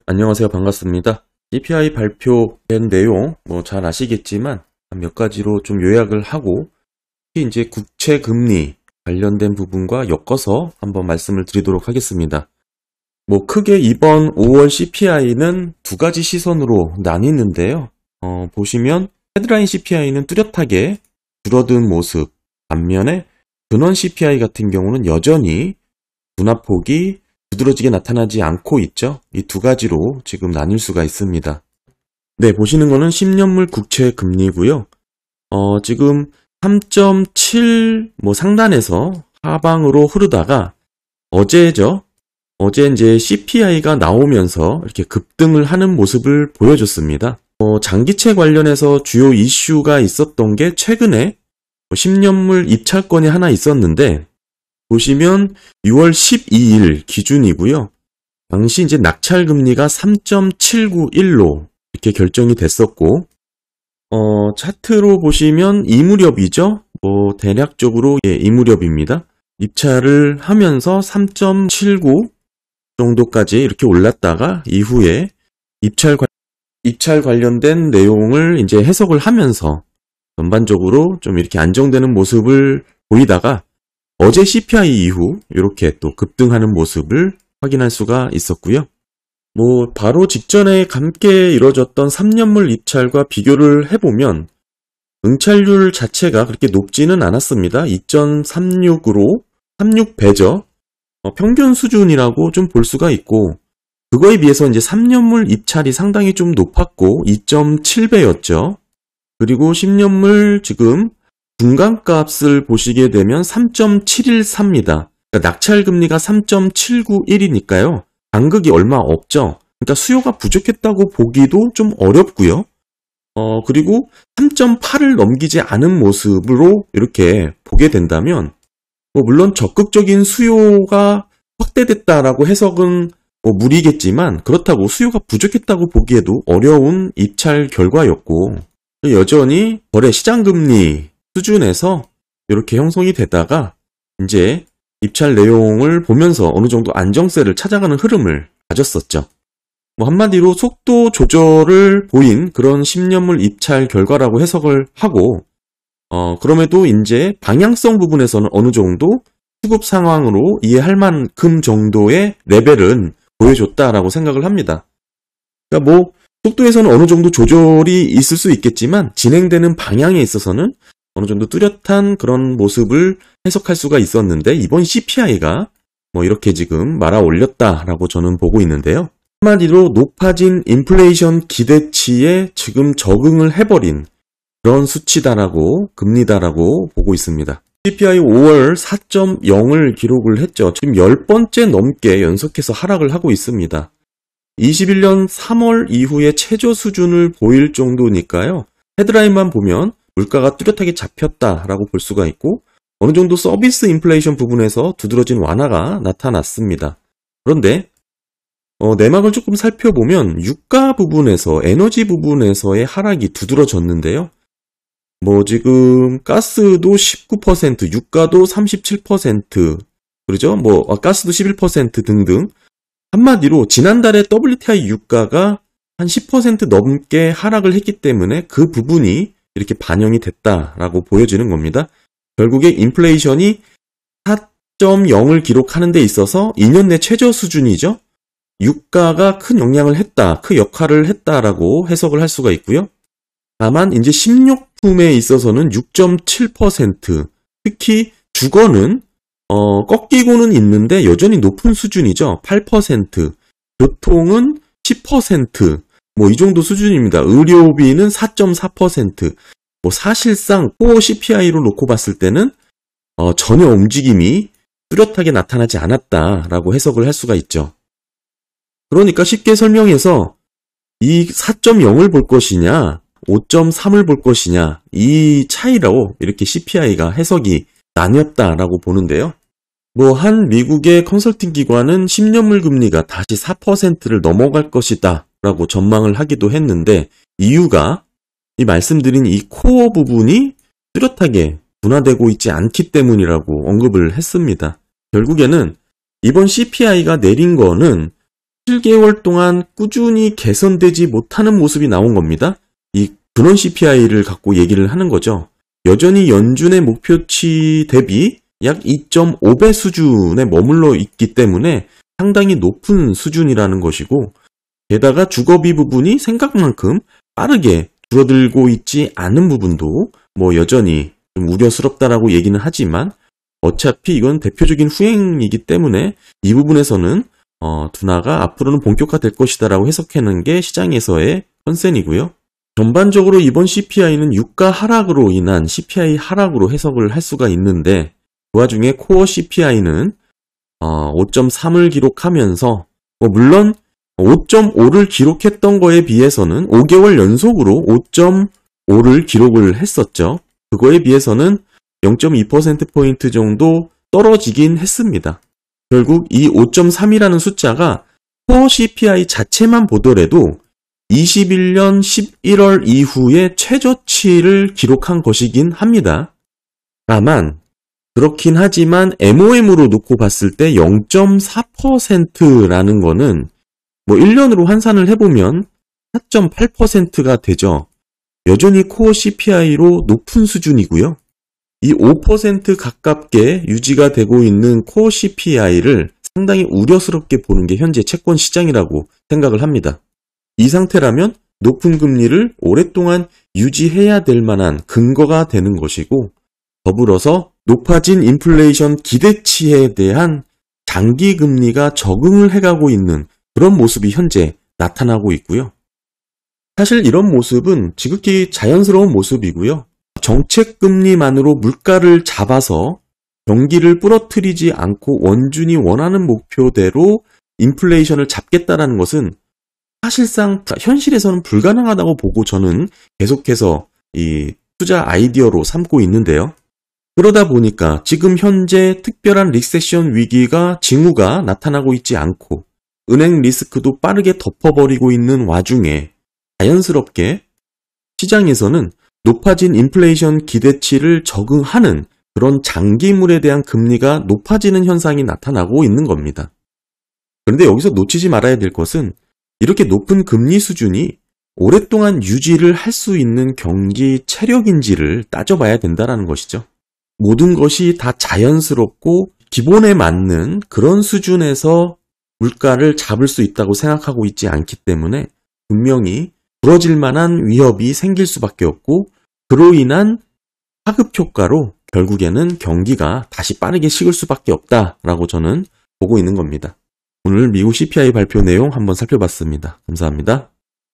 안녕하세요. 반갑습니다. CPI 발표된 내용 잘 아시겠지만 몇 가지로 좀 요약을 하고 특히 이제 국채 금리 관련된 부분과 엮어서 한번 말씀을 드리도록 하겠습니다. 크게 이번 5월 CPI는 두 가지 시선으로 나뉘는데요. 보시면 헤드라인 CPI는 뚜렷하게 줄어든 모습, 반면에 근원 CPI 같은 경우는 여전히 둔화폭이 두드러지게 나타나지 않고 있죠. 이 두 가지로 지금 나뉠 수가 있습니다. 네, 보시는 거는 10년물 국채 금리고요. 지금 3.7 상단에서 하방으로 흐르다가 어제죠. 어제 이제 CPI가 나오면서 이렇게 급등을 하는 모습을 보여줬습니다. 장기채 관련해서 주요 이슈가 있었던 게 최근에 10년물 입찰건이 하나 있었는데 보시면 6월 12일 기준이고요. 당시 이제 낙찰 금리가 3.791로 이렇게 결정이 됐었고, 차트로 보시면 이 무렵이죠. 대략적으로 이 무렵입니다. 입찰을 하면서 3.79 정도까지 이렇게 올랐다가 이후에 입찰 관련된 내용을 이제 해석을 하면서 전반적으로 좀 이렇게 안정되는 모습을 보이다가 어제 CPI 이후 이렇게 또 급등하는 모습을 확인할 수가 있었고요. 바로 직전에 함께 이뤄졌던 3년물 입찰과 비교를 해보면 응찰률 자체가 그렇게 높지는 않았습니다. 2.36으로 36배죠. 평균 수준이라고 좀 볼 수가 있고 그거에 비해서 이제 3년물 입찰이 상당히 좀 높았고 2.7배였죠. 그리고 10년물 지금 중간값을 보시게 되면 3.714입니다. 그러니까 낙찰 금리가 3.791이니까요. 간극이 얼마 없죠. 그러니까 수요가 부족했다고 보기도 좀 어렵고요. 그리고 3.8을 넘기지 않은 모습으로 이렇게 보게 된다면 물론 적극적인 수요가 확대됐다라고 해석은 무리겠지만 그렇다고 수요가 부족했다고 보기에도 어려운 입찰 결과였고 여전히 거래 시장금리 수준에서 이렇게 형성이 되다가 이제 입찰 내용을 보면서 어느 정도 안정세를 찾아가는 흐름을 가졌었죠. 한마디로 속도 조절을 보인 그런 10년물 입찰 결과라고 해석을 하고 그럼에도 이제 방향성 부분에서는 어느 정도 수급 상황으로 이해할 만큼 정도의 레벨은 보여줬다라고 생각을 합니다. 그러니까 속도에서는 어느 정도 조절이 있을 수 있겠지만 진행되는 방향에 있어서는 어느 정도 뚜렷한 그런 모습을 해석할 수가 있었는데 이번 CPI가 이렇게 지금 말아 올렸다라고 저는 보고 있는데요. 한마디로 높아진 인플레이션 기대치에 지금 적응을 해버린 그런 수치다라고 금리다라고 보고 있습니다. CPI 5월 4.0을 기록을 했죠. 지금 10번째 넘게 연속해서 하락을 하고 있습니다. 21년 3월 이후에 최저 수준을 보일 정도니까요. 헤드라인만 보면 물가가 뚜렷하게 잡혔다라고 볼 수가 있고 어느 정도 서비스 인플레이션 부분에서 두드러진 완화가 나타났습니다. 그런데 내막을 조금 살펴보면 유가 부분에서 에너지 부분에서의 하락이 두드러졌는데요. 지금 가스도 19%, 유가도 37%, 그러죠? 가스도 11% 등등. 한마디로 지난달에 WTI 유가가 한 10% 넘게 하락을 했기 때문에 그 부분이 이렇게 반영이 됐다라고 보여지는 겁니다. 결국에 인플레이션이 4.0을 기록하는 데 있어서 2년 내 최저 수준이죠. 유가가 큰 영향을 했다, 큰 역할을 했다라고 해석을 할 수가 있고요. 다만 이제 식료품에 있어서는 6.7%, 특히 주거는 꺾이고는 있는데 여전히 높은 수준이죠. 8%, 교통은 10%, 이 정도 수준입니다. 의료비는 4.4%, 사실상 코어 CPI로 놓고 봤을 때는 전혀 움직임이 뚜렷하게 나타나지 않았다라고 해석을 할 수가 있죠. 그러니까 쉽게 설명해서 이 4.0을 볼 것이냐 5.3을 볼 것이냐 이 차이로 이렇게 CPI가 해석이 나뉘었다라고 보는데요. 한 미국의 컨설팅 기관은 10년물 금리가 다시 4%를 넘어갈 것이다 라고 전망을 하기도 했는데 이유가 이 말씀드린 이 코어 부분이 뚜렷하게 둔화되고 있지 않기 때문이라고 언급을 했습니다. 결국에는 이번 CPI가 내린 거는 7개월 동안 꾸준히 개선되지 못하는 모습이 나온 겁니다. 이 근원 CPI를 갖고 얘기를 하는 거죠. 여전히 연준의 목표치 대비 약 2.5배 수준에 머물러 있기 때문에 상당히 높은 수준이라는 것이고, 게다가 주거비 부분이 생각만큼 빠르게 줄어들고 있지 않은 부분도 여전히 좀 우려스럽다라고 얘기는 하지만, 어차피 이건 대표적인 후행이기 때문에 이 부분에서는 둔화가 앞으로는 본격화될 것이다라고 해석하는 게 시장에서의 컨센이고요. 전반적으로 이번 CPI는 유가 하락으로 인한 CPI 하락으로 해석을 할 수가 있는데, 그 와중에 코어 CPI는 5.3을 기록하면서 물론 5.5를 기록했던 거에 비해서는 5개월 연속으로 5.5를 기록을 했었죠. 그거에 비해서는 0.2%포인트 정도 떨어지긴 했습니다. 결국 이 5.3이라는 숫자가 코어 CPI 자체만 보더라도 21년 11월 이후에 최저치를 기록한 것이긴 합니다. 다만 그렇긴 하지만 MOM으로 놓고 봤을 때 0.4%라는 거는 1년으로 환산을 해보면 4.8%가 되죠. 여전히 코어 CPI로 높은 수준이고요. 이 5% 가깝게 유지가 되고 있는 코어 CPI를 상당히 우려스럽게 보는 게 현재 채권 시장이라고 생각을 합니다. 이 상태라면 높은 금리를 오랫동안 유지해야 될 만한 근거가 되는 것이고, 더불어서 높아진 인플레이션 기대치에 대한 장기 금리가 적응을 해가고 있는 그런 모습이 현재 나타나고 있고요. 사실 이런 모습은 지극히 자연스러운 모습이고요. 정책 금리만으로 물가를 잡아서 경기를 부러뜨리지 않고 원준이 원하는 목표대로 인플레이션을 잡겠다라는 것은 사실상 현실에서는 불가능하다고 보고 저는 계속해서 이 투자 아이디어로 삼고 있는데요. 그러다 보니까 지금 현재 특별한 리세션 위기가 징후가 나타나고 있지 않고 은행 리스크도 빠르게 덮어버리고 있는 와중에 자연스럽게 시장에서는 높아진 인플레이션 기대치를 적응하는 그런 장기물에 대한 금리가 높아지는 현상이 나타나고 있는 겁니다. 그런데 여기서 놓치지 말아야 될 것은 이렇게 높은 금리 수준이 오랫동안 유지를 할 수 있는 경기 체력인지를 따져봐야 된다는 것이죠. 모든 것이 다 자연스럽고 기본에 맞는 그런 수준에서 물가를 잡을 수 있다고 생각하고 있지 않기 때문에 분명히 부러질 만한 위협이 생길 수밖에 없고, 그로 인한 하급 효과로 결국에는 경기가 다시 빠르게 식을 수밖에 없다라고 저는 보고 있는 겁니다. 오늘 미국 CPI 발표 내용 한번 살펴봤습니다. 감사합니다.